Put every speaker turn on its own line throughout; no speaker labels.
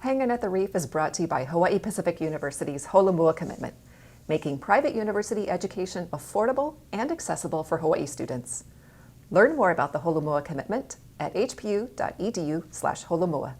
Hangin at the Reef is brought to you by Hawaii Pacific University's Holomua Commitment, making private university education affordable and accessible for Hawaii students. Learn more about the Holomua Commitment at hpu.edu/holomua.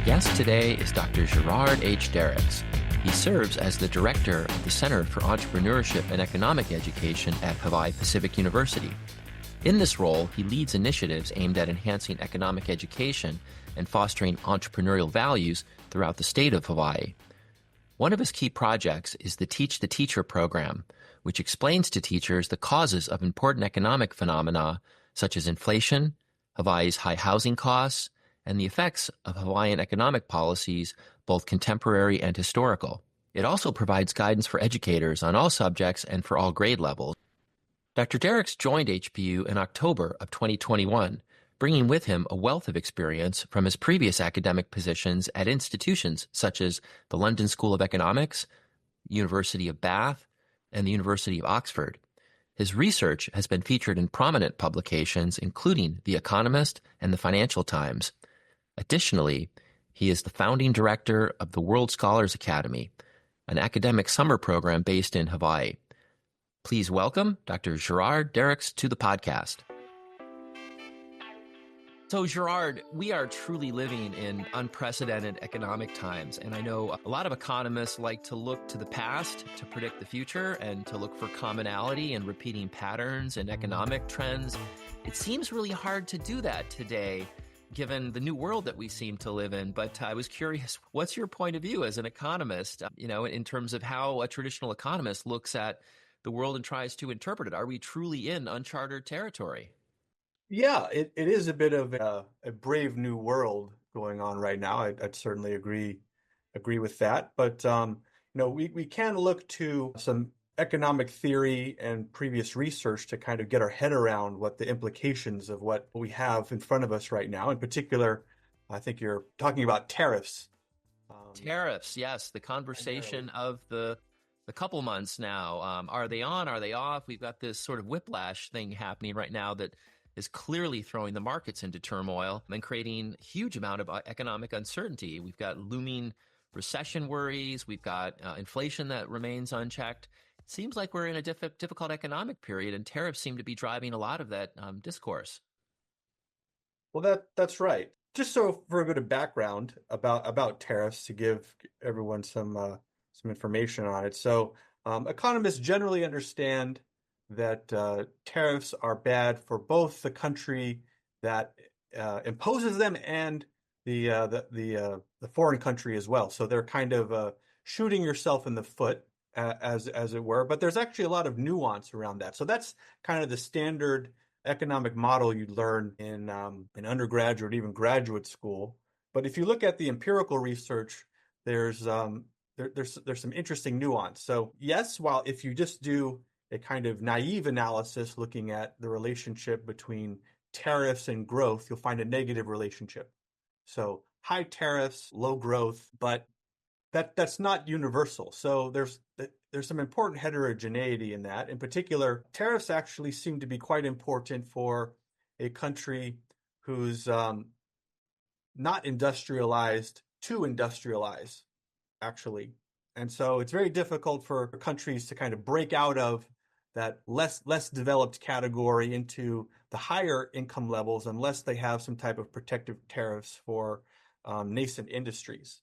Guest today is Dr. Gerard H. Dericks. He serves as the director of the Center for Entrepreneurship and Economic Education at Hawaii Pacific University. In this role, he leads initiatives aimed at enhancing economic education and fostering entrepreneurial values throughout the state of Hawaii. One of his key projects is the Teach the Teacher program, which explains to teachers the causes of important economic phenomena such as inflation, Hawaii's high housing costs, and the effects of Hawaiian economic policies, both contemporary and historical. It also provides guidance for educators on all subjects and for all grade levels. Dr. Dericks joined HPU in October of 2021, bringing with him a wealth of experience from his previous academic positions at institutions such as the London School of Economics, University of Bath, and the University of Oxford. His research has been featured in prominent publications, including The Economist and the Financial Times. Additionally, he is the founding director of the World Scholars Academy, an academic summer program based in Hawaii. Please welcome Dr. Gerard Dericks to the podcast. So, Gerard, we are truly living in unprecedented economic times, and I know a lot of economists like to look to the past to predict the future and to look for commonality and repeating patterns and economic trends. It seems really hard to do that today, given the new world that we seem to live in. But I was curious, what's your point of view as an economist, in terms of how a traditional economist looks at the world and tries to interpret it? Are we truly in uncharted territory?
Yeah, it is a bit of a brave new world going on right now. I'd certainly agree with that. But we can look to some economic theory and previous research to kind of get our head around what the implications of what we have in front of us right now. In particular, I think you're talking about tariffs.
Tariffs, yes, the conversation of the couple months now. Are they on? Are they off? We've got this sort of whiplash thing happening right now that is clearly throwing the markets into turmoil and creating a huge amount of economic uncertainty. We've got looming recession worries. We've got inflation that remains unchecked. It seems like we're in a difficult economic period, and tariffs seem to be driving a lot of that discourse.
Well, that's right. Just so for a bit of background about tariffs to give everyone some information on it. So economists generally understand that tariffs are bad for both the country that imposes them and the foreign country as well. So they're kind of shooting yourself in the foot, as it were. But there's actually a lot of nuance around that. So that's kind of the standard economic model you'd learn in undergraduate or even graduate school. But if you look at the empirical research, there's some interesting nuance. So yes, while if you just do a kind of naive analysis looking at the relationship between tariffs and growth, you'll find a negative relationship. So high tariffs, low growth, but that's not universal. So there's some important heterogeneity in that. In particular, tariffs actually seem to be quite important for a country who's not industrialized to industrialize, actually. And so it's very difficult for countries to kind of break out of that less developed category into the higher income levels unless they have some type of protective tariffs for nascent industries.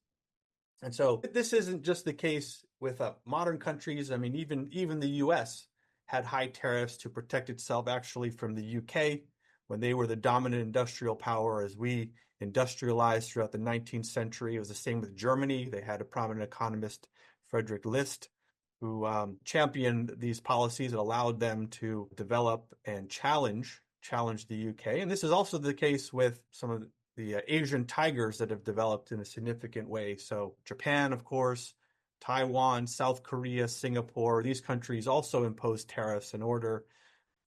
And so this isn't just the case with modern countries. I mean, even the U.S. had high tariffs to protect itself actually from the U.K. when they were the dominant industrial power as we industrialized throughout the 19th century. It was the same with Germany. They had a prominent economist, Friedrich List, who championed these policies that allowed them to develop and challenge the UK. And this is also the case with some of the Asian tigers that have developed in a significant way. So Japan, of course, Taiwan, South Korea, Singapore, these countries also imposed tariffs in order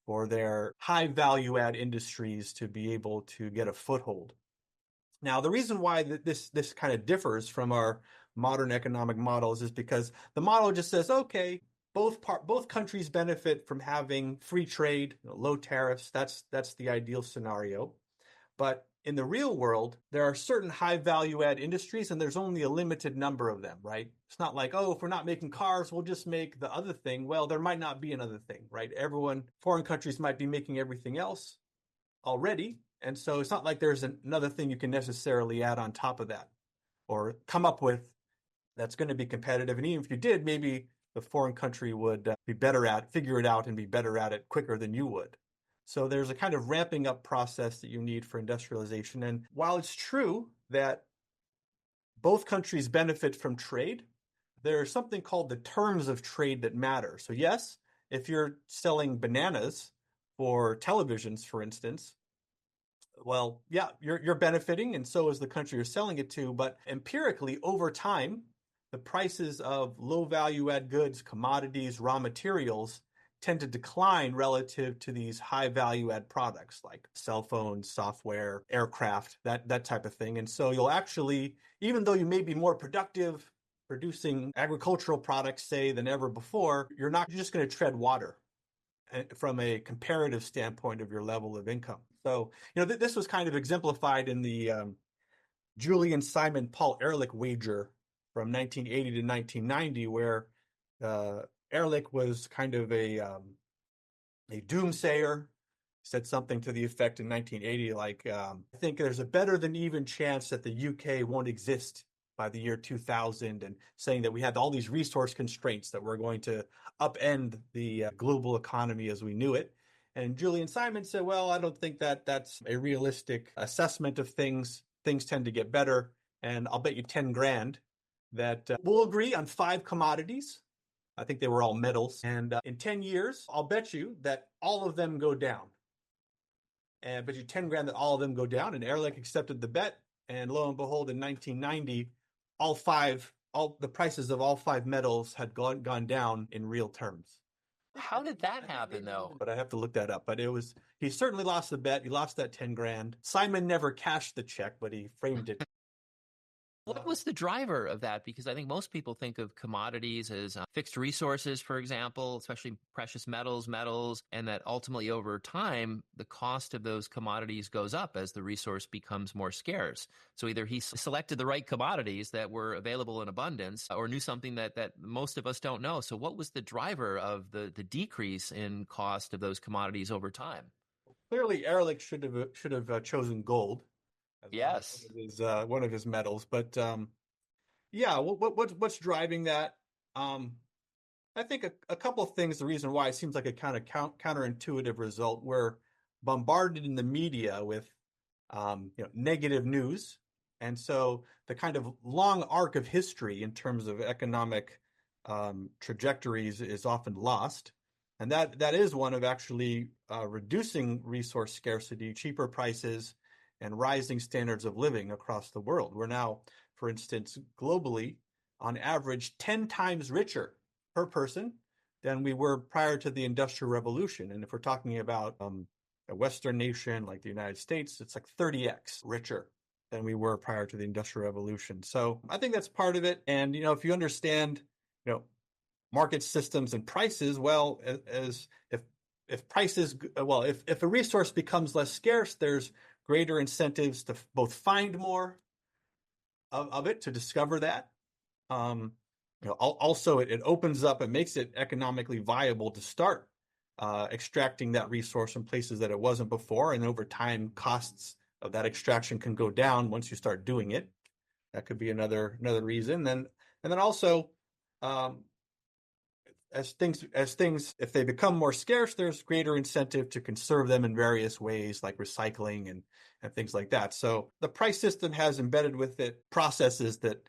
for their high value add industries to be able to get a foothold. Now, the reason why this kind of differs from our modern economic models is because the model just says, okay, both countries benefit from having free trade, low tariffs. That's the ideal scenario. But in the real world, there are certain high value add industries, and there's only a limited number of them, right? It's not like, oh, if we're not making cars, we'll just make the other thing. Well, there might not be another thing, right? Foreign countries might be making everything else already. And so it's not like there's another thing you can necessarily add on top of that or come up with that's going to be competitive. And even if you did, maybe the foreign country would be better at, figure it out and be better at it quicker than you would. So there's a kind of ramping up process that you need for industrialization. And while it's true that both countries benefit from trade, there's something called the terms of trade that matter. So yes, if you're selling bananas for televisions, for instance, well, yeah, you're benefiting, and so is the country you're selling it to. But empirically, over time, the prices of low value add goods, commodities, raw materials tend to decline relative to these high value add products like cell phones, software, aircraft, that type of thing. And so you'll actually, even though you may be more productive producing agricultural products, say, than ever before, you're just going to tread water from a comparative standpoint of your level of income. So, this was kind of exemplified in the Julian Simon Paul Ehrlich wager from 1980 to 1990, where Ehrlich was kind of a doomsayer, said something to the effect in 1980, like, I think there's a better than even chance that the UK won't exist by the year 2000, and saying that we had all these resource constraints that were going to upend the global economy as we knew it. And Julian Simon said, well, I don't think that that's a realistic assessment of things. Things tend to get better. And I'll bet you 10 grand that we'll agree on 5 commodities. I think they were all metals. And in 10 years, I'll bet you that all of them go down. And bet you 10 grand that all of them go down. And Ehrlich accepted the bet. And lo and behold, in 1990, all the prices of all 5 metals had gone down in real terms.
How did that happen, though?
But I have to look that up. But he certainly lost the bet. He lost that 10 grand. Simon never cashed the check, but he framed it.
What was the driver of that? Because I think most people think of commodities as fixed resources, for example, especially precious metals, and that ultimately over time, the cost of those commodities goes up as the resource becomes more scarce. So either he selected the right commodities that were available in abundance or knew something that most of us don't know. So what was the driver of the decrease in cost of those commodities over time?
Clearly, Ehrlich should have chosen gold.
Yes,
one of his metals. But what's driving that? I think a couple of things. The reason why it seems like a kind of counterintuitive result. We're bombarded in the media with negative news, and so the kind of long arc of history in terms of economic trajectories is often lost. And that is one of actually reducing resource scarcity, cheaper prices, and rising standards of living across the world. We're now, for instance, globally, on average, 10 times richer per person than we were prior to the Industrial Revolution. And if we're talking about a Western nation like the United States, it's like 30x richer than we were prior to the Industrial Revolution. So I think that's part of it. And, if you understand, market systems and prices, well, if a resource becomes less scarce, there's greater incentives to both find more of it, to discover that. Also, it opens up and makes it economically viable to start extracting that resource from places that it wasn't before. And over time, costs of that extraction can go down once you start doing it. That could be another reason. And then also, as things, if they become more scarce, there's greater incentive to conserve them in various ways, like recycling and things like that. So the price system has embedded with it processes that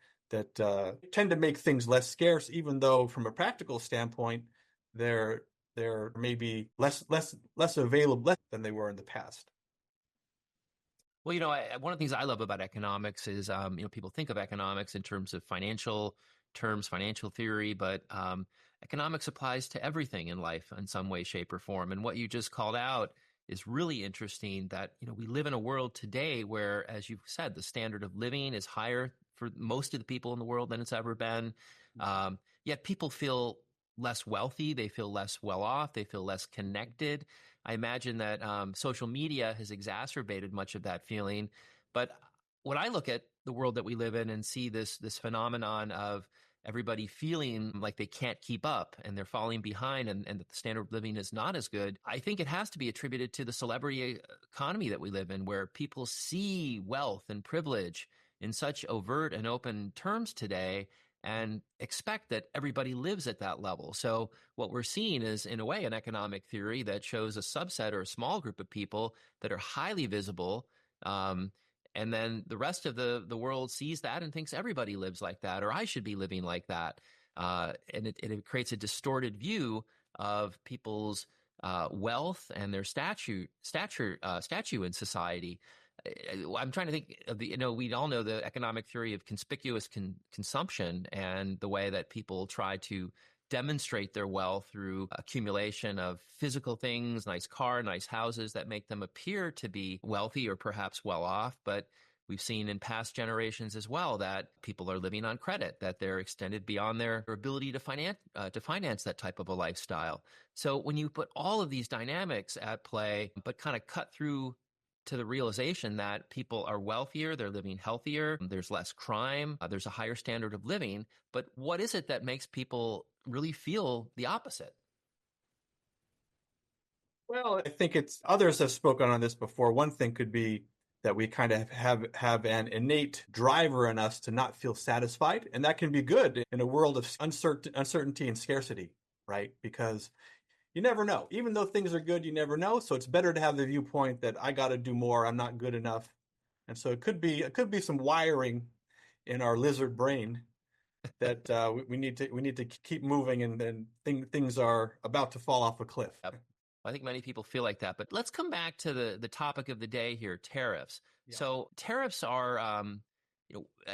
tend to make things less scarce, even though from a practical standpoint, they're maybe less available than they were in the past.
Well, one of the things I love about economics is, people think of economics in terms of financial terms, financial theory, but economics applies to everything in life in some way, shape, or form. And what you just called out is really interesting, that we live in a world today where, as you've said, the standard of living is higher for most of the people in the world than it's ever been. Yet people feel less wealthy, they feel less well off, they feel less connected. I imagine that social media has exacerbated much of that feeling. But when I look at the world that we live in and see this phenomenon of everybody feeling like they can't keep up and they're falling behind and that the standard of living is not as good, I think it has to be attributed to the celebrity economy that we live in, where people see wealth and privilege in such overt and open terms today and expect that everybody lives at that level. So what we're seeing is, in a way, an economic theory that shows a subset or a small group of people that are highly visible, and then the rest of the world sees that and thinks everybody lives like that, or I should be living like that. And it creates a distorted view of people's wealth and their stature in society. I'm trying to think of we all know the economic theory of conspicuous consumption and the way that people try to demonstrate their wealth through accumulation of physical things, nice car, nice houses that make them appear to be wealthy or perhaps well off. But we've seen in past generations as well that people are living on credit, that they're extended beyond their ability to finance that type of a lifestyle. So when you put all of these dynamics at play, but kind of cut through to the realization that people are wealthier, they're living healthier, there's less crime, there's a higher standard of living. But what is it that makes people really feel the opposite?
Well, I think others have spoken on this before. One thing could be that we kind of have an innate driver in us to not feel satisfied. And that can be good in a world of uncertainty and scarcity, right? Because you never know. Even though things are good, you never know. So it's better to have the viewpoint that I got to do more. I'm not good enough. And so it could be some wiring in our lizard brain that we need to keep moving, and then things are about to fall off a cliff.
Yep. I think many people feel like that. But let's come back to the topic of the day here, tariffs.
Yeah.
So tariffs are,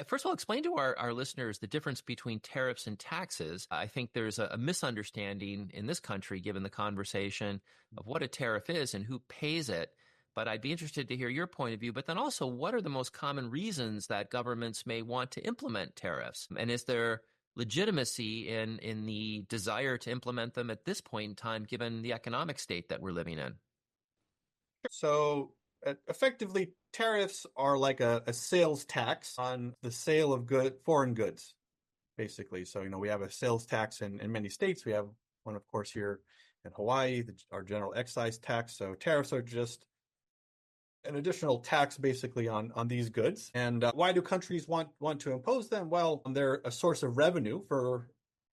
first of all, explain to our listeners the difference between tariffs and taxes. I think there's a misunderstanding in this country, given the conversation of what a tariff is and who pays it. But I'd be interested to hear your point of view. But then also, what are the most common reasons that governments may want to implement tariffs? And is there legitimacy in the desire to implement them at this point in time, given the economic state that we're living in?
So effectively, tariffs are like a sales tax on the sale of foreign goods, basically. So, we have a sales tax in many states. We have one, of course, here in Hawaii, our general excise tax. So tariffs are just an additional tax basically on these goods. And why do countries want to impose them? Well, they're a source of revenue.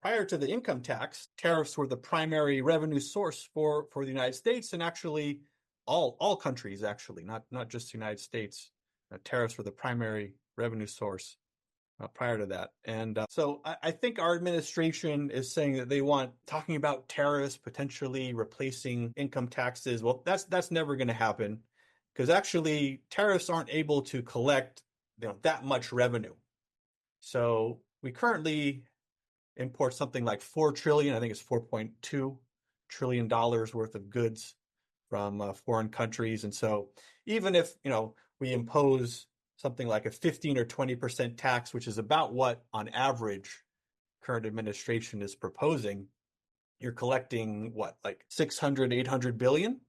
Prior to the income tax, tariffs were the primary revenue source for the United States, and actually all countries, actually, not just the United States. Tariffs were the primary revenue source prior to that. And so I think our administration is saying that they want talking about tariffs potentially replacing income taxes. Well, that's never going to happen, because actually tariffs aren't able to collect that much revenue. So we currently import something like 4 trillion, I think it's $4.2 trillion worth of goods from foreign countries. And so even if we impose something like a 15 or 20% tax, which is about what on average current administration is proposing, you're collecting like 600, 800 billion.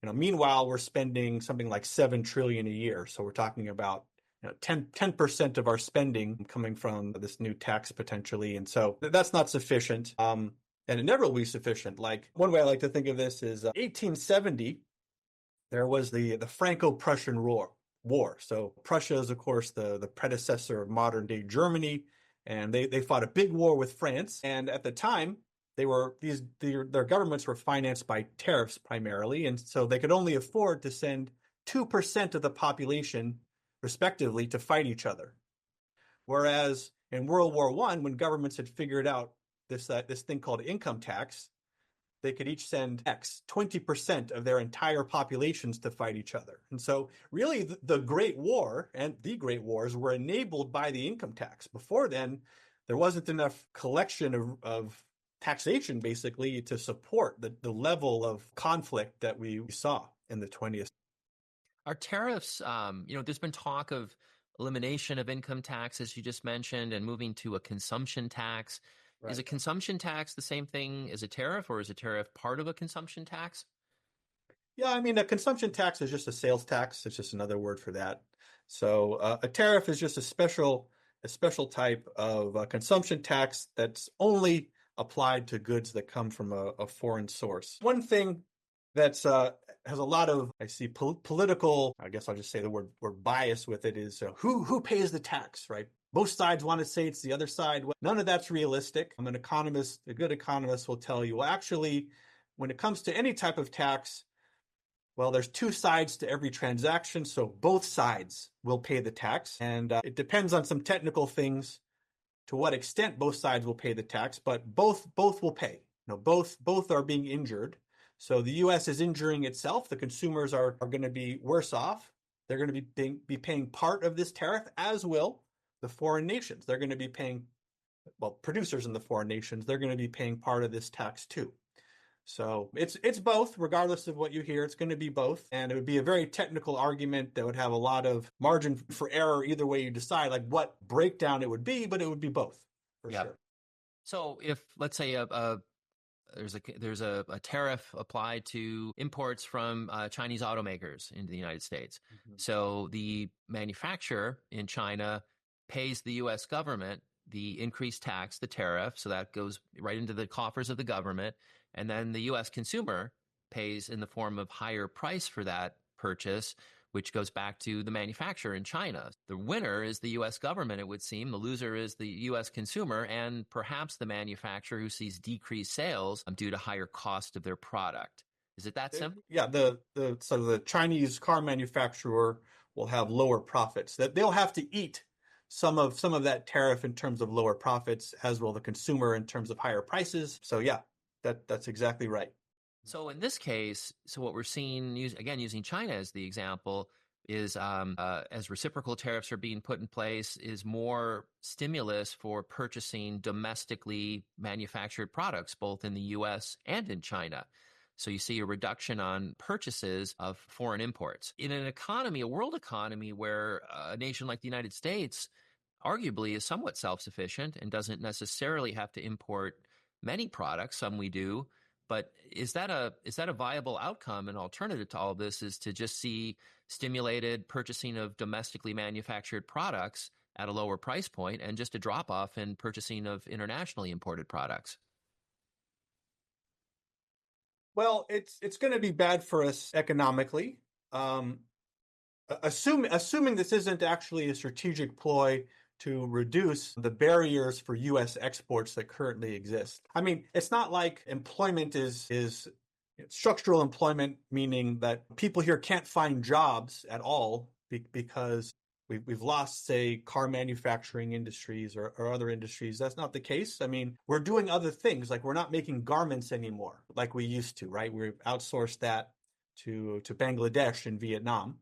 Meanwhile, we're spending something like 7 trillion a year. So we're talking about 10% of our spending coming from this new tax potentially. And so that's not sufficient. And it never will be sufficient. Like, one way I like to think of this is 1870, there was the Franco-Prussian War. So Prussia is, of course, the predecessor of modern day Germany. And they fought a big war with France. And at the time, their governments were financed by tariffs primarily, and so they could only afford to send 2% of the population, respectively, to fight each other. Whereas in World War I, when governments had figured out this thing called income tax, they could each send 20% of their entire populations to fight each other. And so really the Great War and the Great Wars were enabled by the income tax. Before then, there wasn't enough collection of taxation basically to support the level of conflict that we saw in the 20th.
Are tariffs, there's been talk of elimination of income tax, as you just mentioned, and moving to a consumption tax.
Right.
Is a consumption tax the same thing as a tariff, or is a tariff part of a consumption tax?
Yeah, I mean, a consumption tax is just a sales tax. It's just another word for that. So a tariff is just a special type of consumption tax that's only applied to goods that come from a foreign source. One thing that's has a lot of, I see, political, I guess I'll just say the word bias with it, is who pays the tax, right? Both sides want to say it's the other side. Well, none of that's realistic. I'm an economist. A good economist will tell you, well, actually, when it comes to any type of tax, well, there's two sides to every transaction, so both sides will pay the tax. And it depends on some technical things to what extent both sides will pay the tax, but both will pay. Both are being injured. So the U.S. is injuring itself. The consumers are going to be worse off. They're going to be paying part of this tariff, as will the foreign nations. They're going to be paying, well, producers in the foreign nations, they're going to be paying part of this tax too. So it's both, regardless of what you hear. It's going to be both. And it would be a very technical argument that would have a lot of margin for error either way you decide, like what breakdown it would be, but it would be both for sure.
So if, let's say, there's a tariff applied to imports from Chinese automakers into the United States. Mm-hmm. So the manufacturer in China pays the U.S. government the increased tax, the tariff, so that goes right into the coffers of the government. And then the U.S. consumer pays in the form of higher price for that purchase, which goes back to the manufacturer in China. The winner is the U.S. government, it would seem. The loser is the U.S. consumer and perhaps the manufacturer who sees decreased sales due to higher cost of their product. Is it that simple?
Yeah, the Chinese car manufacturer will have lower profits. That they'll have to eat some of that tariff in terms of lower profits, as will the consumer in terms of higher prices. So yeah, that's exactly right.
So in this case, what we're seeing, using China as the example, is as reciprocal tariffs are being put in place, is more stimulus for purchasing domestically manufactured products, both in the U.S. and in China. So you see a reduction on purchases of foreign imports. In an economy, a world economy, where a nation like the United States arguably is somewhat self-sufficient and doesn't necessarily have to import many products, some we do, but is that a viable outcome? An alternative to all of this is to just see stimulated purchasing of domestically manufactured products at a lower price point and just a drop-off in purchasing of internationally imported products.
Well, it's going to be bad for us economically. Assuming this isn't actually a strategic ploy to reduce the barriers for U.S. exports that currently exist. I mean, it's not like employment is structural employment, meaning that people here can't find jobs at all because we've lost, say, car manufacturing industries or other industries. That's not the case. I mean, we're doing other things, like we're not making garments anymore like we used to, right? We've outsourced that to Bangladesh and Vietnam.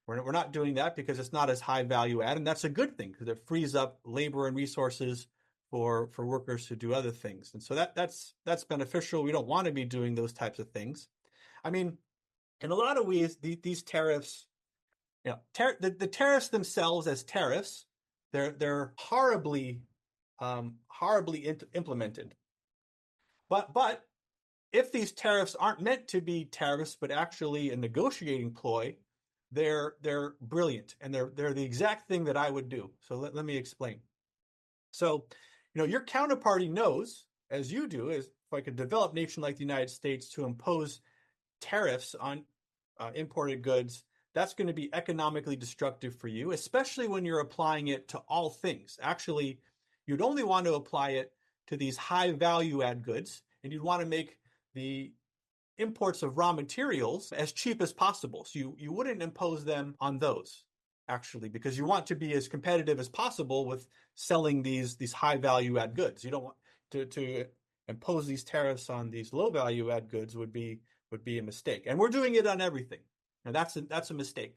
We're not doing that because it's not as high value add, and that's a good thing because it frees up labor and resources for workers to do other things. And so that's beneficial. We don't want to be doing those types of things. I mean, in a lot of ways, these tariffs, the tariffs themselves as tariffs, they're horribly implemented. But if these tariffs aren't meant to be tariffs, but actually a negotiating ploy, they're brilliant, and they're the exact thing that I would do. So let me explain. So, your counterparty knows, as you do, is like a developed nation like the United States, to impose tariffs on imported goods, that's going to be economically destructive for you, especially when you're applying it to all things. Actually, you'd only want to apply it to these high value add goods, and you'd want to make the imports of raw materials as cheap as possible. So you wouldn't impose them on those, actually, because you want to be as competitive as possible with selling these high value add goods. You don't want to impose these tariffs on these low value add goods would be a mistake. And we're doing it on everything. Now that's a mistake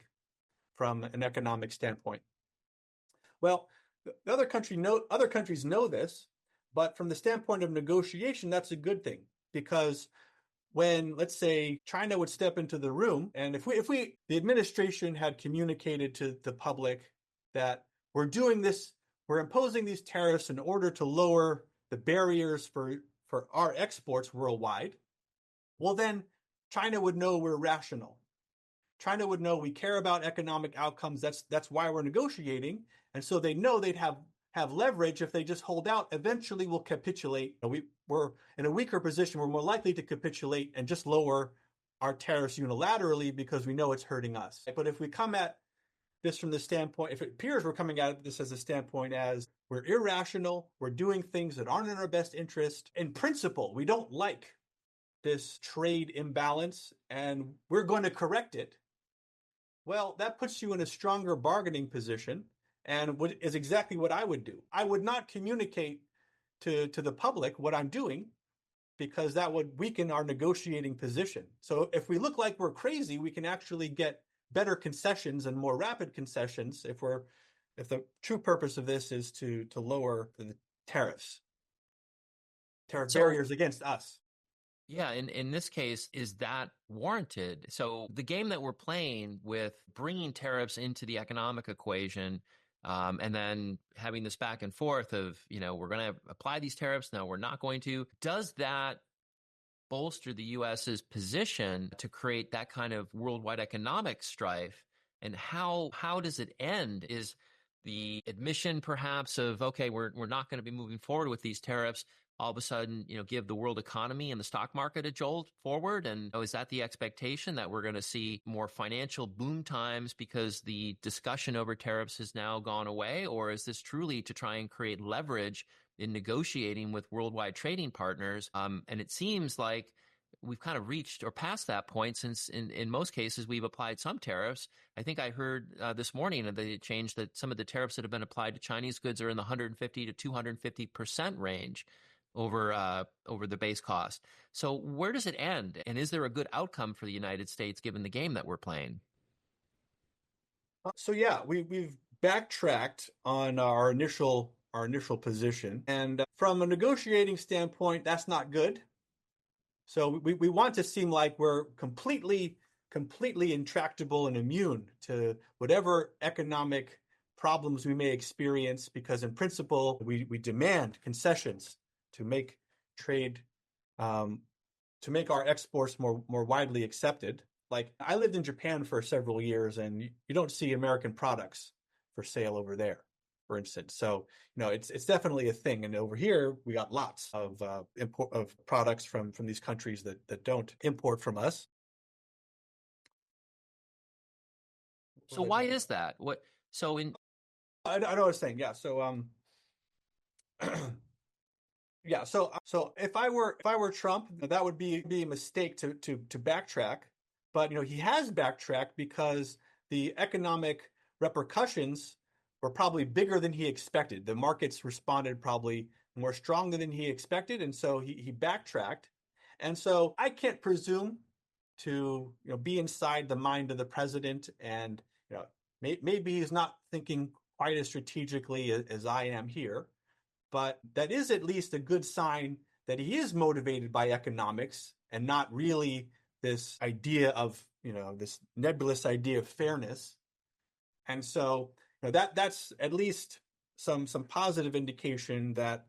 from an economic standpoint. Well, the other countries know this, but from the standpoint of negotiation, that's a good thing, because when, let's say, China would step into the room, and if the administration had communicated to the public that we're doing this, we're imposing these tariffs in order to lower the barriers for our exports worldwide, well, then China would know we're rational. China would know we care about economic outcomes. That's why we're negotiating. And so they know they'd have leverage if they just hold out. Eventually we'll capitulate. We're in a weaker position. We're more likely to capitulate and just lower our tariffs unilaterally because we know it's hurting us. But if we come at this from the standpoint, if it appears we're coming at this as a standpoint as we're irrational, we're doing things that aren't in our best interest. In principle, we don't like this trade imbalance and we're going to correct it. Well, that puts you in a stronger bargaining position and is exactly what I would do. I would not communicate to the public what I'm doing because that would weaken our negotiating position. So if we look like we're crazy, we can actually get better concessions and more rapid concessions if the true purpose of this is to lower the tariff barriers against us.
Yeah, in this case, is that warranted? So the game that we're playing with bringing tariffs into the economic equation, and then having this back and forth of, we're going to apply these tariffs, no, we're not going to. Does that bolster the U.S.'s position to create that kind of worldwide economic strife? And how does it end? Is the admission perhaps of, okay, we're not going to be moving forward with these tariffs, all of a sudden, give the world economy and the stock market a jolt forward? And is that the expectation that we're going to see more financial boom times because the discussion over tariffs has now gone away? Or is this truly to try and create leverage in negotiating with worldwide trading partners? And it seems like we've kind of reached or passed that point since in most cases we've applied some tariffs. I think I heard this morning that they changed that some of the tariffs that have been applied to Chinese goods are in the 150 to 250% range over the base cost. So where does it end? And is there a good outcome for the United States given the game that we're playing?
So yeah, we've backtracked on our initial position, and from a negotiating standpoint, that's not good. So we want to seem like we're completely intractable and immune to whatever economic problems we may experience, because in principle we demand concessions to make trade, to make our exports more widely accepted. Like, I lived in Japan for several years, and you don't see American products for sale over there, for instance. So, it's definitely a thing. And over here, we got lots of import of products from these countries that don't import from us.
So why is that?
I know what I was saying. Yeah. So yeah. So if I were Trump, that would be a mistake to backtrack. But he has backtracked because the economic repercussions were probably bigger than he expected. The markets responded probably more strongly than he expected, and so he backtracked. And so I can't presume to be inside the mind of the president, and maybe he's not thinking quite as strategically as I am here. But that is at least a good sign that he is motivated by economics and not really this idea of, this nebulous idea of fairness. And so that's at least some positive indication that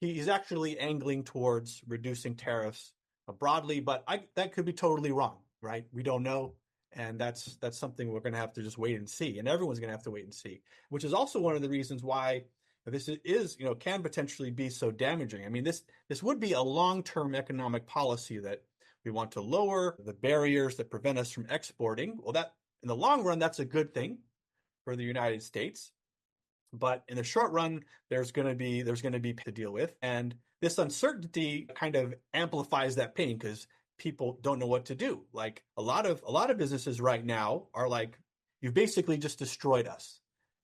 he's actually angling towards reducing tariffs broadly, but that could be totally wrong, right? We don't know. And that's something we're going to have to just wait and see. And everyone's going to have to wait and see, which is also one of the reasons why this is, can potentially be so damaging. I mean, this would be a long-term economic policy that we want to lower the barriers that prevent us from exporting. Well, that in the long run, that's a good thing for the United States. But in the short run, there's going to be to deal with. And this uncertainty kind of amplifies that pain because people don't know what to do. Like a lot of businesses right now are like, you've basically just destroyed us.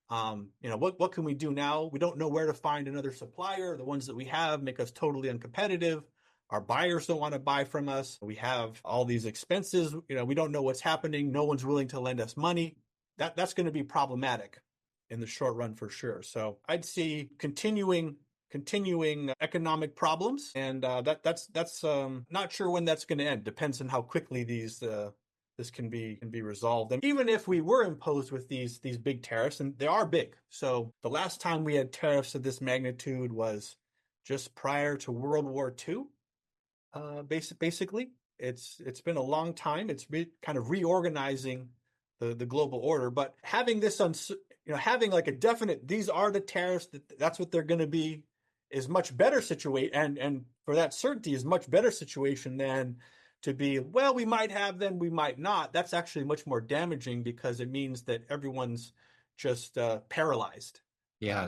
What can we do now? We don't know where to find another supplier. The ones that we have make us totally uncompetitive. Our buyers don't want to buy from us. We have all these expenses. We don't know what's happening. No one's willing to lend us money. That's going to be problematic in the short run for sure. So I'd see continuing economic problems, and that's not sure when that's going to end. Depends on how quickly this can be resolved. And even if we were imposed with these big tariffs, and they are big. So the last time we had tariffs of this magnitude was just prior to World War II. Basically, it's been a long time. It's kind of reorganizing the global order, but having this having like a definite, these are the tariffs, that's what they're going to be, is much better situation, and for that certainty is much better situation than to be, well, we might have them, we might not. That's actually much more damaging because it means that everyone's just paralyzed.
Yeah.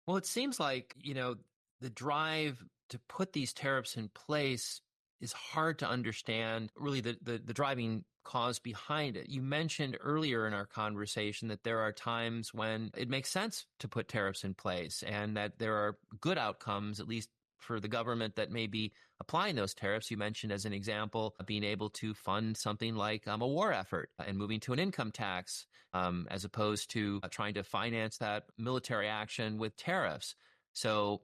Well, it seems like, the drive to put these tariffs in place is hard to understand, really, the driving cause behind it. You mentioned earlier in our conversation that there are times when it makes sense to put tariffs in place and that there are good outcomes, at least for the government that may be applying those tariffs. You mentioned as an example being able to fund something like a war effort and moving to an income tax as opposed to trying to finance that military action with tariffs. So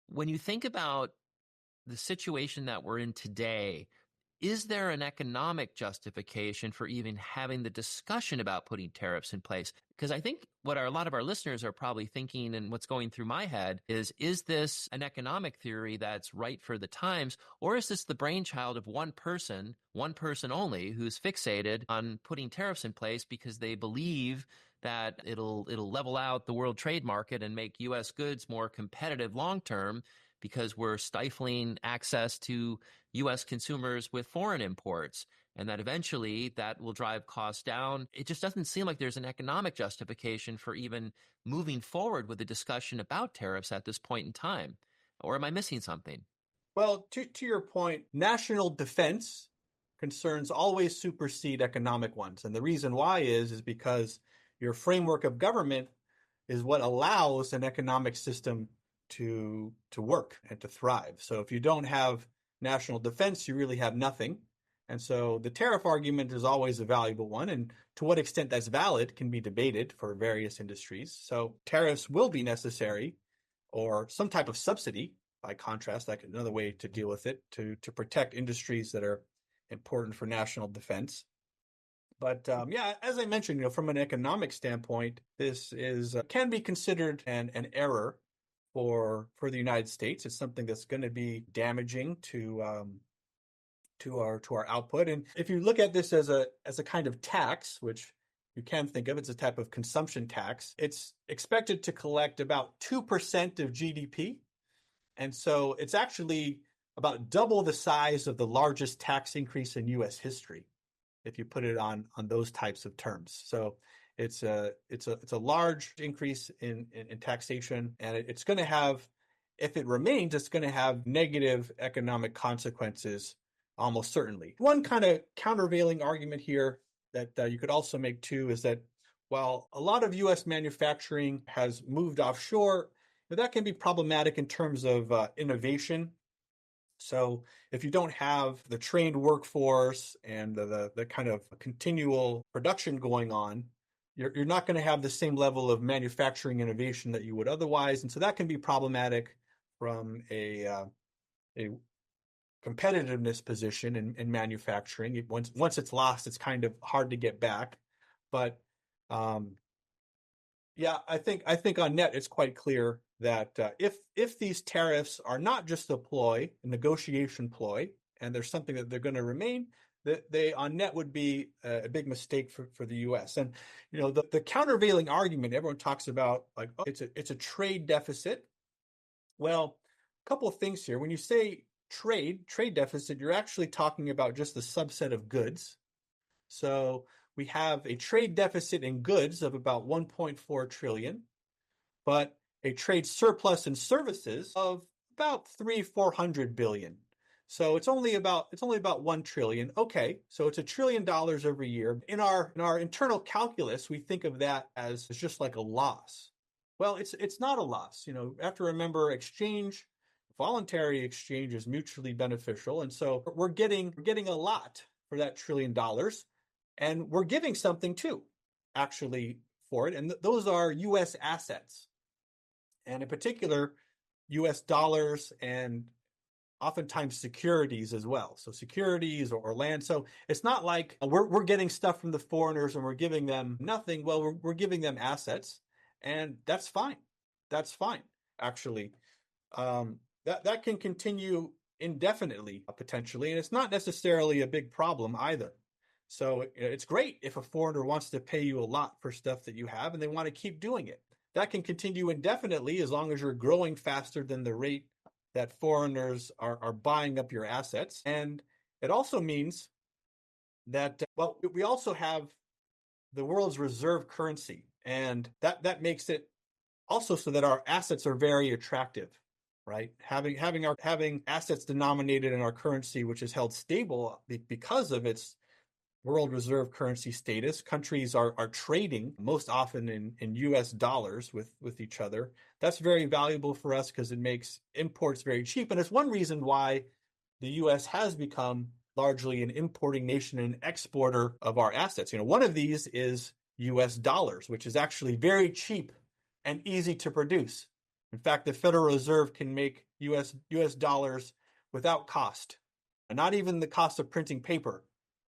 when you think about the situation that we're in today, is there an economic justification for even having the discussion about putting tariffs in place? Because I think what a lot of our listeners are probably thinking, and what's going through my head is this an economic theory that's right for the times, or is this the brainchild of one person only, who's fixated on putting tariffs in place because they believe that it'll level out the world trade market and make U.S. goods more competitive long term, because we're stifling access to U.S. consumers with foreign imports, and that eventually that will drive costs down. It just doesn't seem like there's an economic justification for even moving forward with the discussion about tariffs at this point in time. Or am I missing something?
Well, to your point, national defense concerns always supersede economic ones. And the reason why is because your framework of government is what allows an economic system to work and to thrive. So if you don't have national defense, you really have nothing. And so the tariff argument is always a valuable one. And to what extent that's valid can be debated for various industries. So tariffs will be necessary, or some type of subsidy, by contrast, like another way to deal with it, to protect industries that are important for national defense. But as I mentioned, from an economic standpoint, this can be considered an error for the United States. It's something that's going to be damaging to our output. And if you look at this as a kind of tax, which you can think of, it's a type of consumption tax. It's expected to collect about 2% of GDP, and so it's actually about double the size of the largest tax increase in U.S. history, if you put it on those types of terms. So it's a large increase in taxation, and it's going to have, if it remains, it's going to have negative economic consequences almost certainly. One kind of countervailing argument here that you could also make too is that while a lot of U.S. manufacturing has moved offshore, that can be problematic in terms of innovation. So if you don't have the trained workforce and the kind of continual production going on, you're not going to have the same level of manufacturing innovation that you would otherwise. And so that can be problematic from a competitiveness position in manufacturing. Once it's lost, it's kind of hard to get back. But I think on net, it's quite clear that if these tariffs are not just a negotiation ploy, and there's something that they're going to remain, that they on net would be a big mistake for the U.S. And the countervailing argument everyone talks about, like, oh, it's a trade deficit. Well, a couple of things here. When you say trade deficit, you're actually talking about just the subset of goods. So we have a trade deficit in goods of about 1.4 trillion, but a trade surplus in services of about 400 billion. So it's only about 1 trillion. Okay, so it's $1 trillion every year. In our internal calculus, we think of that as just like a loss. Well, it's not a loss. You have to remember, voluntary exchange is mutually beneficial, and so we're getting a lot for that $1 trillion, and we're giving something too, actually, for it, and those are U.S. assets, and in particular, U.S. dollars and oftentimes securities as well. So securities or land. So it's not like we're getting stuff from the foreigners and we're giving them nothing. Well, we're giving them assets, and that's fine. That's fine, actually. That can continue indefinitely, potentially, and it's not necessarily a big problem either. So it's great if a foreigner wants to pay you a lot for stuff that you have and they want to keep doing it. That can continue indefinitely as long as you're growing faster than the rate that foreigners are buying up your assets. And it also means that, well, we also have the world's reserve currency, and that makes it also so that our assets are very attractive, right? Having assets denominated in our currency, which is held stable because of its world reserve currency status. Countries are trading most often in US dollars with each other. That's very valuable for us because it makes imports very cheap. And it's one reason why the US has become largely an importing nation and exporter of our assets. One of these is US dollars, which is actually very cheap and easy to produce. In fact, the Federal Reserve can make US dollars without cost. And not even the cost of printing paper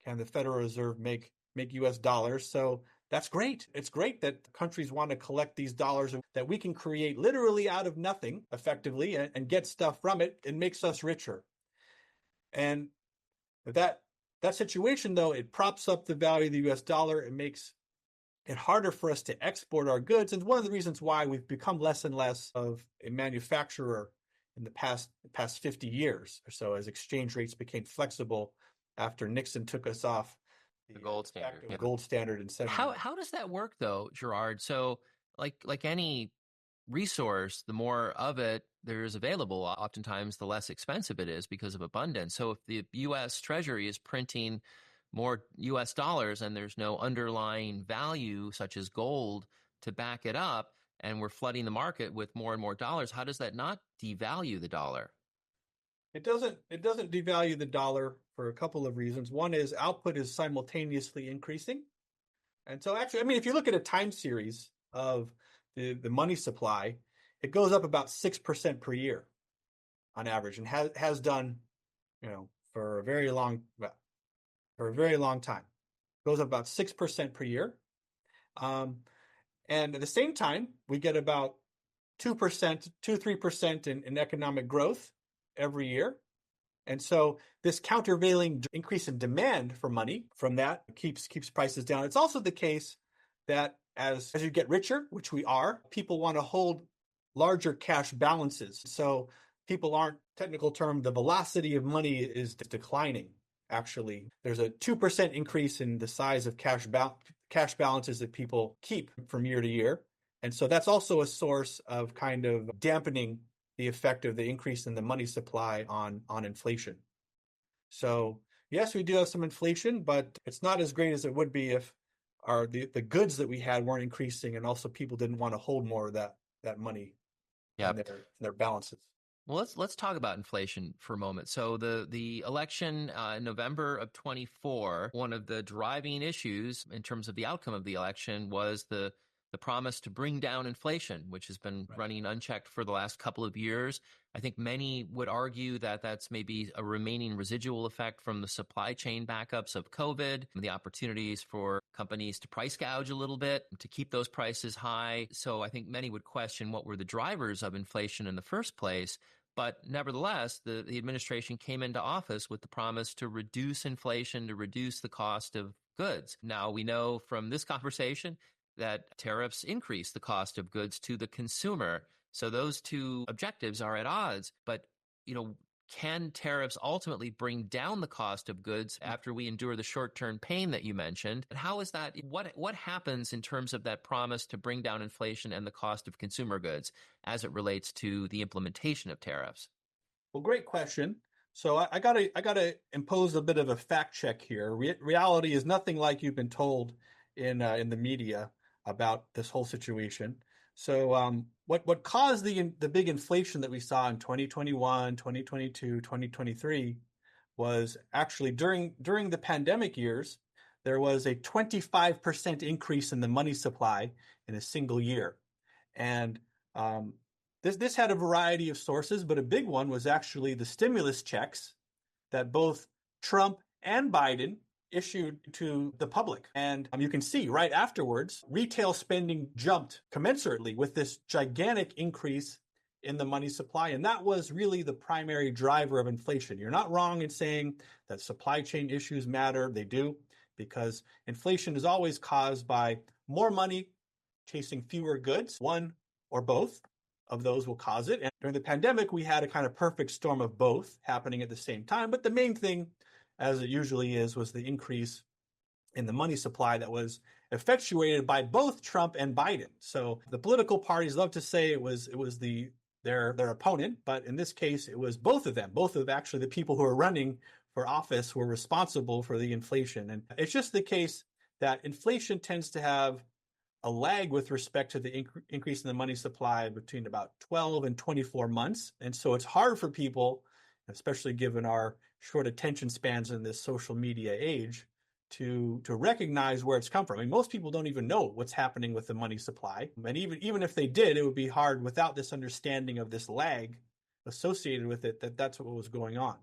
can the Federal Reserve make US dollars. So that's great. It's great that countries want to collect these dollars that we can create literally out of nothing effectively and get stuff from it. It makes us richer. And that situation, though, it props up the value of the US dollar. It makes it harder for us to export our goods. And one of the reasons why we've become less and less of a manufacturer in the past 50 years or so as exchange rates became flexible after Nixon took us off
the gold standard.
Yeah. Gold standard in 70.
How does that work though, Gerard? So like any resource, the more of it there is available, oftentimes the less expensive it is because of abundance. So if the US Treasury is printing more US dollars and there's no underlying value such as gold to back it up, and we're flooding the market with more and more dollars, how does that not devalue the dollar?
It doesn't devalue the dollar for a couple of reasons. One is output is simultaneously increasing. And so actually, I mean, if you look at a time series of the money supply, it goes up about 6% per year on average, and has done, for a very long time. It goes up about 6% per year. And at the same time, we get about 3% in economic growth every year. And so this countervailing increase in demand for money from that keeps prices down. It's also the case that as you get richer, which we are, people want to hold larger cash balances. So people aren't, technical term, the velocity of money is declining. Actually, there's a 2% increase in the size of cash balances that people keep from year to year. And so that's also a source of kind of dampening the effect of the increase in the money supply on inflation. So yes, we do have some inflation, but it's not as great as it would be if the goods that we had weren't increasing, and also people didn't want to hold more of that money in their balances.
Well, let's talk about inflation for a moment. So the election in November of 24, one of the driving issues in terms of the outcome of the election was the promise to bring down inflation, which has been running unchecked for the last couple of years. I think many would argue that that's maybe a remaining residual effect from the supply chain backups of COVID, the opportunities for companies to price gouge a little bit, to keep those prices high. So I think many would question what were the drivers of inflation in the first place. But nevertheless, the administration came into office with the promise to reduce inflation, to reduce the cost of goods. Now, we know from this conversation that tariffs increase the cost of goods to the consumer. So those two objectives are at odds. But, can tariffs ultimately bring down the cost of goods after we endure the short-term pain that you mentioned? And how is that? What happens in terms of that promise to bring down inflation and the cost of consumer goods as it relates to the implementation of tariffs?
Well, great question. So I gotta impose a bit of a fact check here. Reality is nothing like you've been told in the media about this whole situation. So what caused the big inflation that we saw in 2021, 2022, 2023 was actually during the pandemic years, there was a 25% increase in the money supply in a single year. And This had a variety of sources, but a big one was actually the stimulus checks that both Trump and Biden issued to the public. And you can see right afterwards, retail spending jumped commensurately with this gigantic increase in the money supply. And that was really the primary driver of inflation. You're not wrong in saying that supply chain issues matter. They do, because inflation is always caused by more money chasing fewer goods. One or both of those will cause it. And during the pandemic, we had a kind of perfect storm of both happening at the same time. But the main thing, as it usually is, was the increase in the money supply that was effectuated by both Trump and Biden. So the political parties love to say it was their opponent, but in this case, it was both of them. Both of actually the people who are running for office were responsible for the inflation. And it's just the case that inflation tends to have a lag with respect to the increase in the money supply between about 12 and 24 months. And so it's hard for people, especially given our short attention spans in this social media age, to recognize where it's come from. I mean, most people don't even know what's happening with the money supply. And even if they did, it would be hard without this understanding of this lag associated with it, that's what was going on.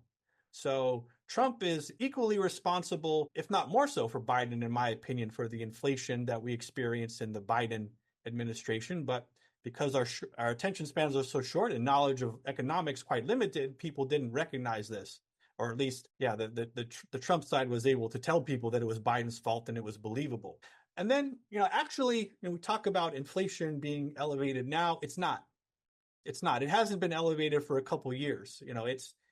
So Trump is equally responsible, if not more so, for Biden, in my opinion, for the inflation that we experienced in the Biden administration. But because our attention spans are so short and knowledge of economics quite limited, people didn't recognize this. Or at least, the Trump side was able to tell people that it was Biden's fault and it was believable. And then, actually, we talk about inflation being elevated now. It's not. It's not. It hasn't been elevated for a couple of years.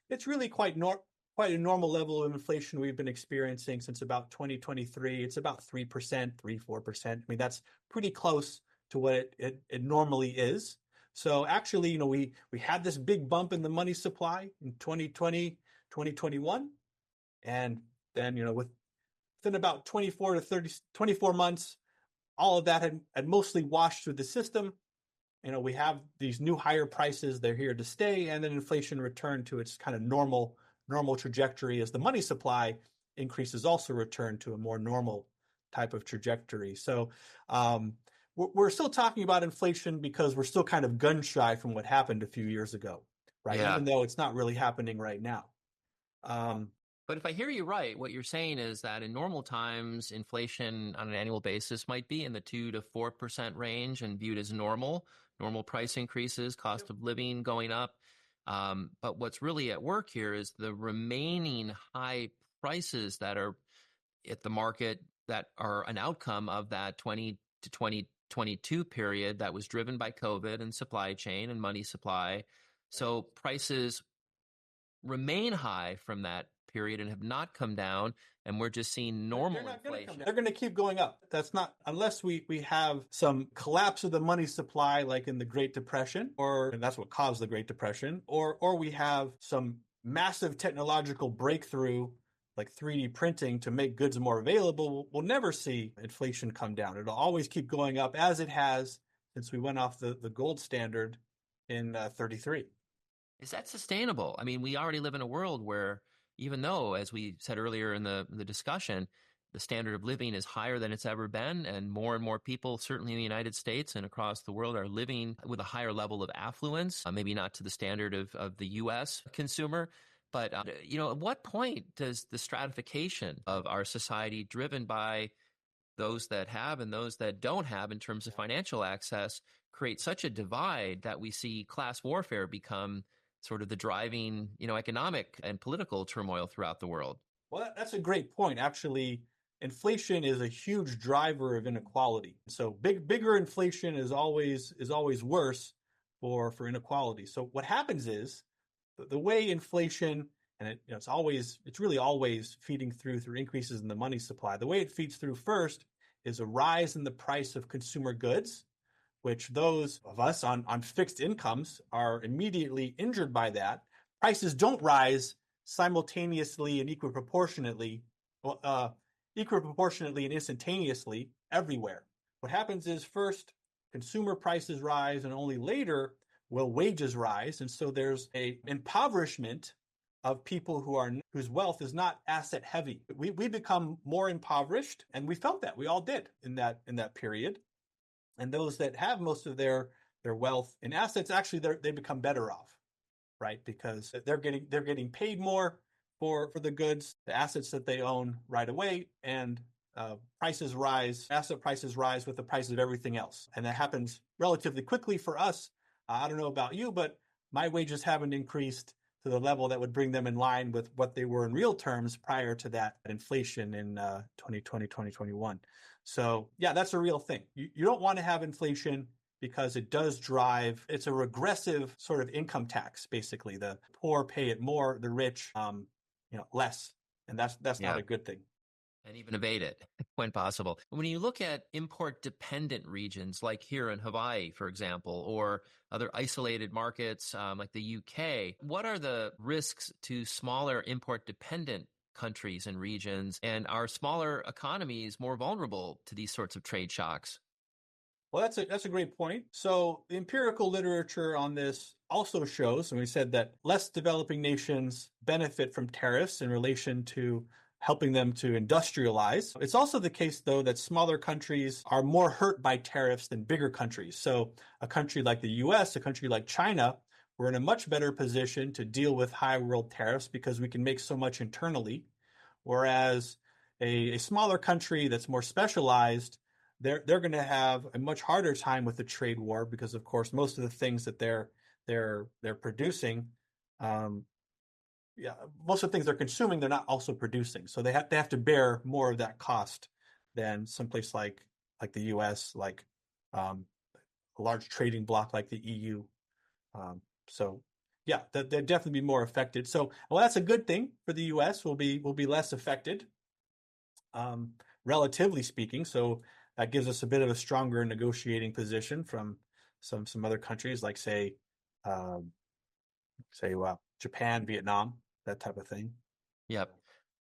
It's really quite a normal level of inflation we've been experiencing since about 2023. It's about 3%, 3-4%. I mean, that's pretty close to what it normally is. So actually, we had this big bump in the money supply in 2020, 2021. And then, within about 24 months, all of that had mostly washed through the system. We have these new higher prices. They're here to stay. And then inflation returned to its kind of normal trajectory as the money supply increases also return to a more normal type of trajectory. So we're still talking about inflation because we're still kind of gun shy from what happened a few years ago, right?
Yeah.
Even though it's not really happening right now.
But if I hear you right, what you're saying is that in normal times, inflation on an annual basis might be in the 2 to 4% range and viewed as normal price increases, cost of living going up. But what's really at work here is the remaining high prices that are at the market that are an outcome of that 20 to 2022 period that was driven by COVID and supply chain and money supply. So prices remain high from that period and have not come down, and we're just seeing normal inflation.
They're going to keep going up. That's not, unless we have some collapse of the money supply like in the Great Depression, and that's what caused the Great Depression, or we have some massive technological breakthrough like 3D printing to make goods more available. We'll never see inflation come down. It'll always keep going up as it has since we went off the gold standard in 33.
Is that sustainable? I mean, we already live in a world where, even though, as we said earlier in the discussion, the standard of living is higher than it's ever been, and more people, certainly in the United States and across the world, are living with a higher level of affluence, maybe not to the standard of the U.S. consumer. But, at what point does the stratification of our society, driven by those that have and those that don't have in terms of financial access, create such a divide that we see class warfare become sort of the driving, economic and political turmoil throughout the world?
Well, that's a great point. Actually, inflation is a huge driver of inequality. So bigger inflation is always worse for inequality. So what happens is the way inflation, and it's really always feeding through increases in the money supply. The way it feeds through first is a rise in the price of consumer goods, which those of us on fixed incomes are immediately injured by that. Prices don't rise simultaneously and equiproportionately and instantaneously everywhere. What happens is first, consumer prices rise, and only later will wages rise. And so there's a impoverishment of people whose wealth is not asset heavy. We become more impoverished, and we felt that. We all did in that period. And those that have most of their their wealth in assets, actually they become better off, right? Because they're getting paid more for the goods, the assets that they own right away, and asset prices rise with the price of everything else. And that happens relatively quickly for us. I don't know about you, but my wages haven't increased to the level that would bring them in line with what they were in real terms prior to that inflation in 2020, 2021. So yeah, that's a real thing. You don't want to have inflation because it does it's a regressive sort of income tax, basically. The poor pay it more, the rich, less. And that's not
Yeah.
a good thing.
And even evade it when possible. When you look at import-dependent regions like here in Hawaii, for example, or other isolated markets like the UK, what are the risks to smaller import-dependent countries and regions? And are smaller economies more vulnerable to these sorts of trade shocks?
Well, that's a great point. So the empirical literature on this also shows, and we said that less developing nations benefit from tariffs in relation to helping them to industrialize. It's also the case, though, that smaller countries are more hurt by tariffs than bigger countries. So a country like the US, a country like China, we're in a much better position to deal with high world tariffs because we can make so much internally. Whereas a smaller country that's more specialized, they're going to have a much harder time with the trade war because, of course, most of the things that they're producing, most of the things they're consuming, they're not also producing. So they have to bear more of that cost than someplace like the U.S., like a large trading bloc like the EU. So yeah, they'll definitely be more affected. So well, that's a good thing for the U.S. Will be less affected, relatively speaking. So that gives us a bit of a stronger negotiating position from some other countries, like say Japan, Vietnam, that type of thing.
Yep.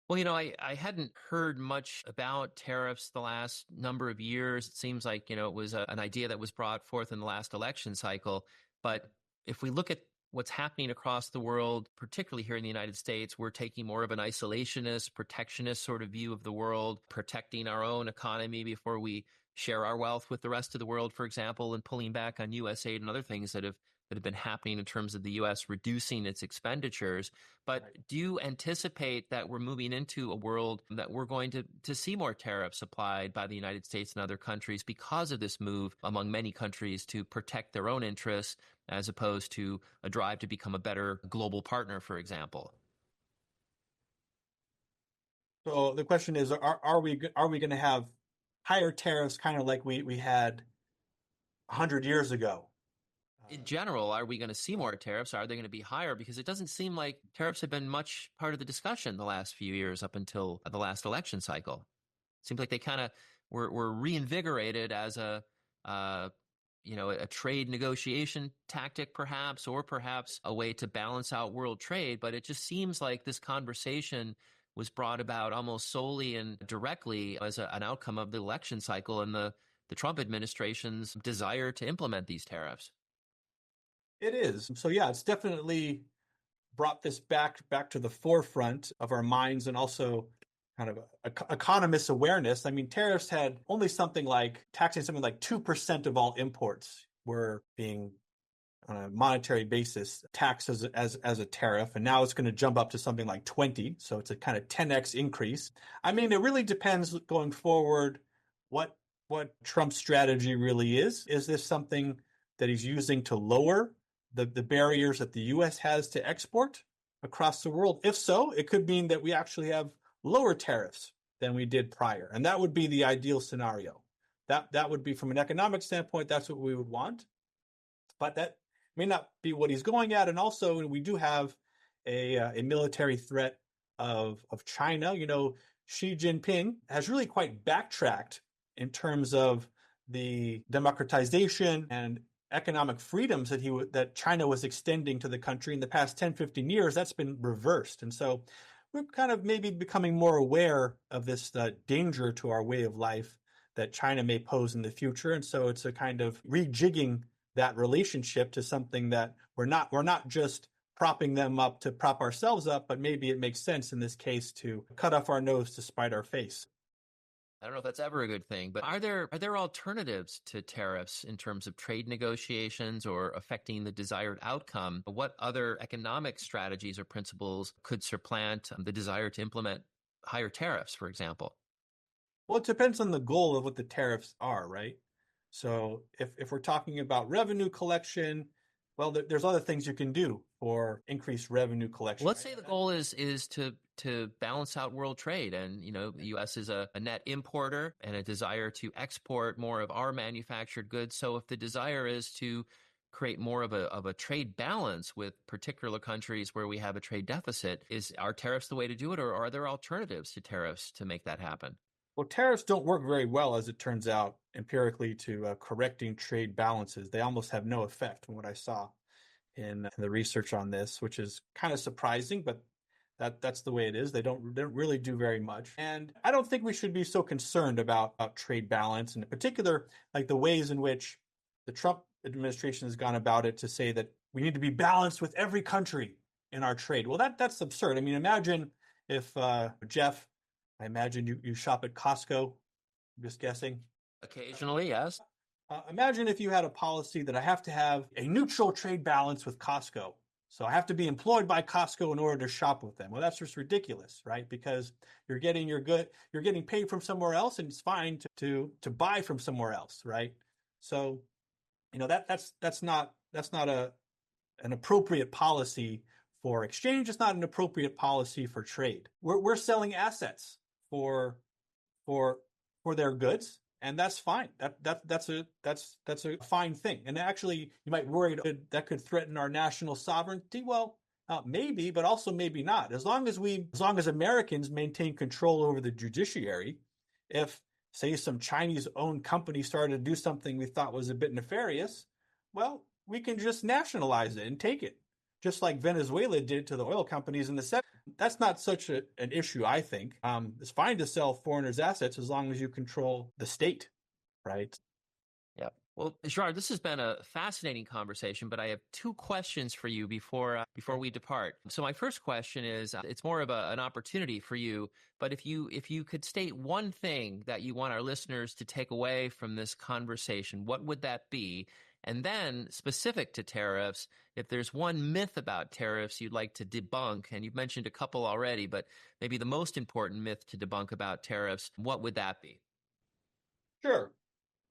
Well, I hadn't heard much about tariffs the last number of years. It seems like, it was an idea that was brought forth in the last election cycle. But if we look at what's happening across the world, particularly here in the United States, we're taking more of an isolationist, protectionist sort of view of the world, protecting our own economy before we share our wealth with the rest of the world, for example, and pulling back on U.S. aid and other things that have been happening in terms of the U.S. reducing its expenditures. But do you anticipate that we're moving into a world that we're going to see more tariffs applied by the United States and other countries because of this move among many countries to protect their own interests as opposed to a drive to become a better global partner, for example?
So the question is, are we going to have higher tariffs, kind of like we had 100 years ago?
In general, are we going to see more tariffs? Are they going to be higher? Because it doesn't seem like tariffs have been much part of the discussion the last few years up until the last election cycle. It seems like they kind of were reinvigorated as a trade negotiation tactic, perhaps, or perhaps a way to balance out world trade. But it just seems like this conversation was brought about almost solely and directly as an outcome of the election cycle and the Trump administration's desire to implement these tariffs.
It is. So yeah, it's definitely brought this back to the forefront of our minds and also kind of economist awareness. I mean, tariffs had only taxing something like 2% of all imports were being on a monetary basis taxed as a tariff, and now it's going to jump up to something like 20. So it's a kind of 10x increase. I mean, it really depends going forward what Trump's strategy really is. Is this something that he's using to lower the barriers that the U.S. has to export across the world? If so, it could mean that we actually have lower tariffs than we did prior. And that would be the ideal scenario. That would be, from an economic standpoint, that's what we would want. But that may not be what he's going at. And also, we do have a military threat of China. Xi Jinping has really quite backtracked in terms of the democratization and economic freedoms that China was extending to the country in the past 10, 15 years. That's been reversed. And so we're kind of maybe becoming more aware of this danger to our way of life that China may pose in the future. And so it's a kind of rejigging that relationship to something that we're not just propping them up to prop ourselves up, but maybe it makes sense in this case to cut off our nose to spite our face.
I don't know if that's ever a good thing, but are there alternatives to tariffs in terms of trade negotiations or affecting the desired outcome? What other economic strategies or principles could supplant the desire to implement higher tariffs, for example?
Well, it depends on the goal of what the tariffs are, right? So if we're talking about revenue collection, well, there's other things you can do for increased revenue collection.
Let's say the goal is to balance out world trade, and the U.S. is a net importer and a desire to export more of our manufactured goods. So if the desire is to create more of a trade balance with particular countries where we have a trade deficit, are tariffs the way to do it, or are there alternatives to tariffs to make that happen?
Well, tariffs don't work very well, as it turns out, empirically, to correcting trade balances. They almost have no effect from what I saw in the research on this, which is kind of surprising, but that's the way it is. They don't really do very much. And I don't think we should be so concerned about trade balance, and in particular, like the ways in which the Trump administration has gone about it to say that we need to be balanced with every country in our trade. Well, that's absurd. I mean, imagine if, Jeff, I imagine you shop at Costco, I'm just guessing.
Occasionally, yes.
Imagine if you had a policy that I have to have a neutral trade balance with Costco. So I have to be employed by Costco in order to shop with them. Well, that's just ridiculous, right? Because you're getting paid from somewhere else, and it's fine to buy from somewhere else, right? So, that's not an appropriate policy for exchange. It's not an appropriate policy for trade. We're selling assets for their goods, and that's fine. That's a fine thing. And actually, you might worry that could threaten our national sovereignty. Well, maybe, but also maybe not. As long as Americans maintain control over the judiciary, if say some Chinese-owned company started to do something we thought was a bit nefarious, well, we can just nationalize it and take it, just like Venezuela did to the oil companies in the 70s. That's not such an issue, I think. It's fine to sell foreigners' assets as long as you control the state, right?
Yeah. Well, Gerard, this has been a fascinating conversation, but I have two questions for you before we depart. So my first question is, it's more of an opportunity for you, but if you could state one thing that you want our listeners to take away from this conversation, what would that be? And then, specific to tariffs, if there's one myth about tariffs you'd like to debunk, and you've mentioned a couple already, but maybe the most important myth to debunk about tariffs, what would that be?
Sure.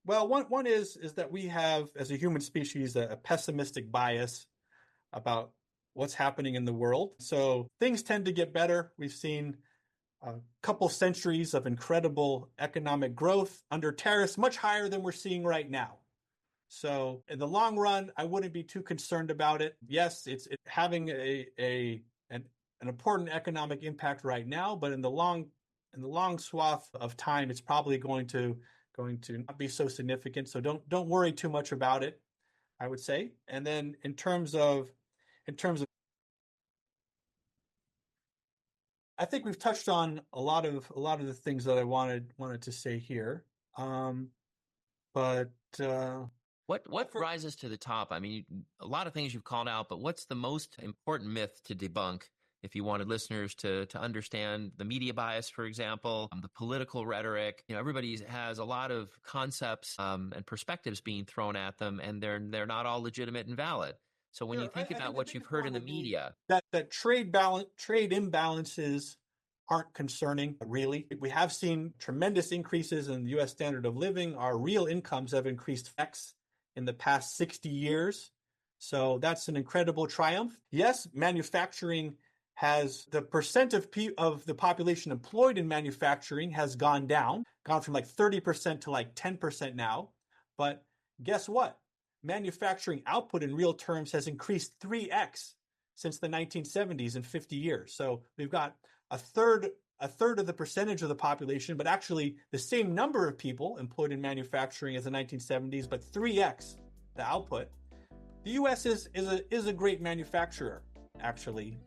Well, one is that we have, as a human species, a pessimistic bias about what's happening in the world. So things tend to get better. We've seen a couple centuries of incredible economic growth under tariffs, much higher than we're seeing right now. So in the long run, I wouldn't be too concerned about it. Yes, it's having an important economic impact right now, but in the long swath of time, it's probably going to not be so significant. So don't worry too much about it, I would say. And then in terms of I think we've touched on a lot of the things that I wanted to say here. But
what rises to the top? I mean, a lot of things you've called out, but what's the most important myth to debunk if you wanted listeners to understand the media bias, for example, the political rhetoric? Everybody has a lot of concepts and perspectives being thrown at them, and they're not all legitimate and valid. So when you think about what you've heard in the media,
that trade imbalances aren't concerning, really. We have seen tremendous increases in the U.S. standard of living. Our real incomes have increased X in the past 60 years. So that's an incredible triumph. Yes, manufacturing has the percent of the population employed in manufacturing has gone from like 30% to like 10% now. But guess what? Manufacturing output in real terms has increased 3x since the 1970s in 50 years. So we've got a third of the percentage of the population, but actually the same number of people employed in manufacturing as the 1970s, but 3x the output. The U.S. is a great manufacturer, actually.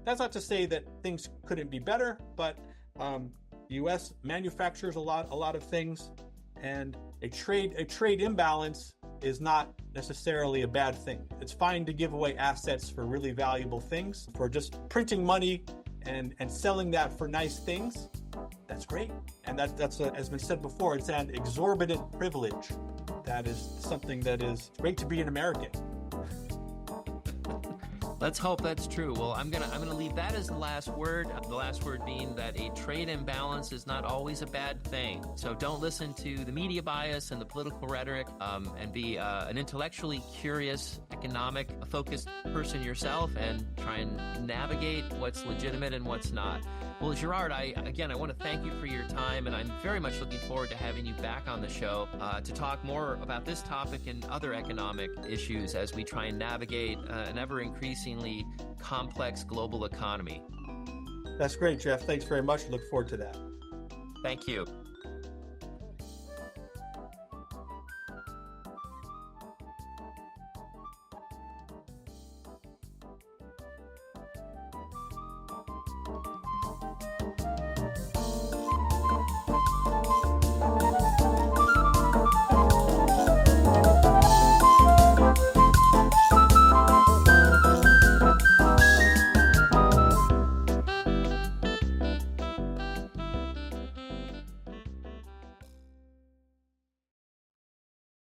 That's not to say that things couldn't be better, but the U.S. manufactures a lot of things, and a trade imbalance is not necessarily a bad thing. It's fine to give away assets for really valuable things. For just printing money and selling that for nice things, That's great. And that's as been said before, it's an exorbitant privilege. That is something that is great to be an American.
Let's hope that's true. Well, I'm gonna leave that as the last word. The last word being that a trade imbalance is not always a bad thing. So don't listen to the media bias and the political rhetoric, and be an intellectually curious, economic-focused person yourself, and try and navigate what's legitimate and what's not. Well, Gerard, I want to thank you for your time, and I'm very much looking forward to having you back on the show to talk more about this topic and other economic issues as we try and navigate an ever-increasingly complex global economy.
That's great, Jeff. Thanks very much. Look forward to that.
Thank you.